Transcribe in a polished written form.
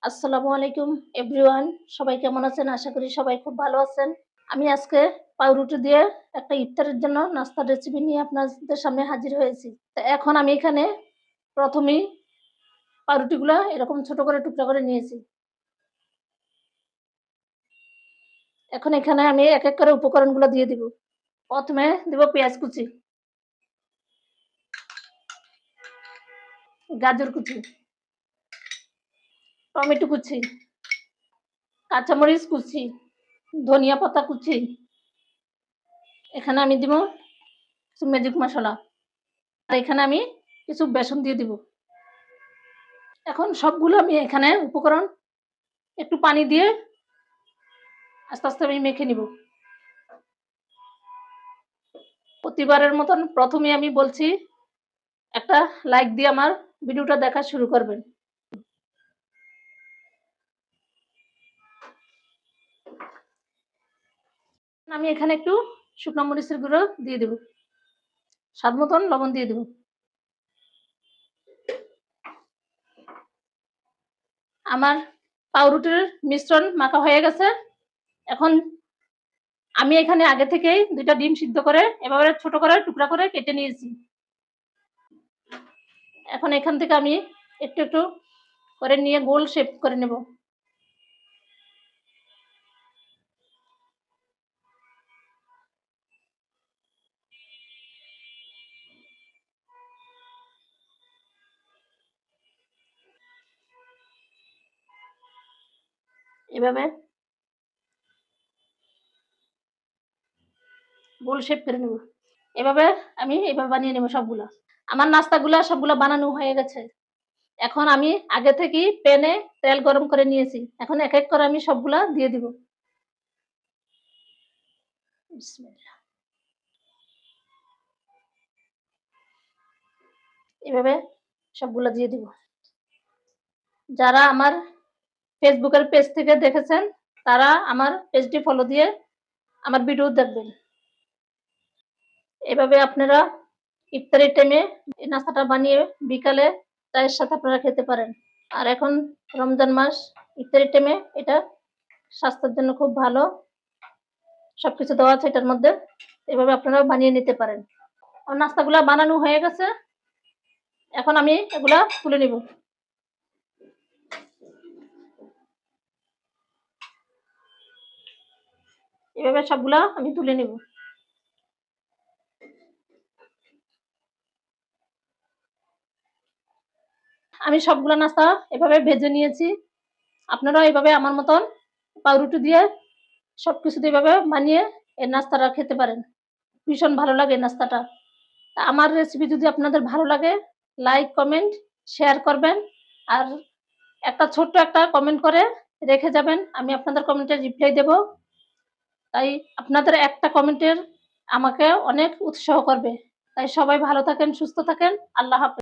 আসসালামু আলাইকুম এভরিওয়ান। সবাই কেমন আছেন? আশা করি সবাই খুব ভালো আছেন। আমি আজকে পাউরুটি দিয়ে একটা ইফতারের জন্য নাস্তার রেসিপি নিয়ে আপনাদের সামনে হাজির হয়েছি। তো এখন আমি এখানে ১ম এই পাউরুটিগুলা এরকম ছোট করে টুকরা করে নিয়েছি। এখন এখানে আমি এক, এক করে উপকরণগুলো দিয়ে দিব। ১ম এ দিব পেঁয়াজ কুচি, গাজর কুচি, টমেটো কুচি, কাঁচামরিচ কুচি, ধনিয়া পাতা কুচি। এখানে আমি দিব কিছু ম্যাজিক মসলা। আর এখানে আমি কিছু বেসন দিয়ে দিব। এখন সবগুলো আমি এখানে উপকরণ একটু পানি দিয়ে আস্তে, আস্তে আমি মেখে নিব। প্রতিবারের মতন ১ম এই আমি বলছি, একটা লাইক দিয়ে আমার ভিডিওটা দেখা শুরু করবেন। আমি এখানে একটু শুকনো মরিচের গুঁড়ো দিয়ে দেব। স্বাদ মতন লবণ দিয়ে দেব। আমার পাউরুটির মিশ্রণ মাখা হয়ে গেছে। এখন আমি এখানে আগে থেকেই ২ টা ডিম সিদ্ধ করে এভাবে ছোট করে টুকরা করে কেটে নিয়েছি। এখন এখান থেকে আমি একটু, একটু করে নিয়ে গোল শেপ করে নেব। এভাবে গোল শেপ করে নেব। এভাবে বানিয়ে নেব সবগুলা। আমার নাস্তাগুলা সবগুলা বানানো হয়ে গেছে। এখন আমি আগে থেকেই প্যানে তেল গরম করে নিয়েছি। এখন এক, এক করে আমি সবগুলা দিয়ে দিব। বিসমিল্লাহ। এভাবে সবগুলা দিয়ে দিব। যারা আমার ফেসবুকের পেজ থেকে দেখেছেন, তারা আমার পেজটি ফলো দিয়ে আমার ভিডিও দেখবেন। এভাবে আপনারা ইফতারের টাইমে এই নাস্তাটা বানিয়ে বিকালে চায়ের সাথে আপনারা খেতে পারেন। আর এখন রমজান মাস, ইফতারের টাইমে এটা স্বাস্থ্যের জন্য খুব ভালো। সবকিছু দেওয়া আছে এটার মধ্যে। এভাবে আপনারাও বানিয়ে নিতে পারেন। আমার নাস্তাগুলা বানানো হয়ে গেছে। এখন আমি এগুলা তুলে নিব। এভাবে সবগুলা আমি তুলে নিব। আমি সবগুলা নাস্তা এভাবে ভেজে নিয়েছি। আপনারাও এভাবে আমার মতন পাউরুটি দিয়ে সবকিছু দিয়ে এভাবে বানিয়ে এই নাস্তাটা খেতে পারেন। ভীষণ ভালো লাগে এই নাস্তাটা। আমার রেসিপি যদি আপনাদের ভালো লাগে, লাইক, কমেন্ট, শেয়ার করবেন। আর একটা ছোট্ট একটা কমেন্ট করে রেখে যাবেন। আমি আপনাদের কমেন্টের রিপ্লাই দেব। তাই আপনাদের একটা কমেন্টের আমাকে অনেক উৎসাহ করবে। তাই সবাই ভালো থাকেন, সুস্থ থাকেন। আল্লাহ হাফেজ।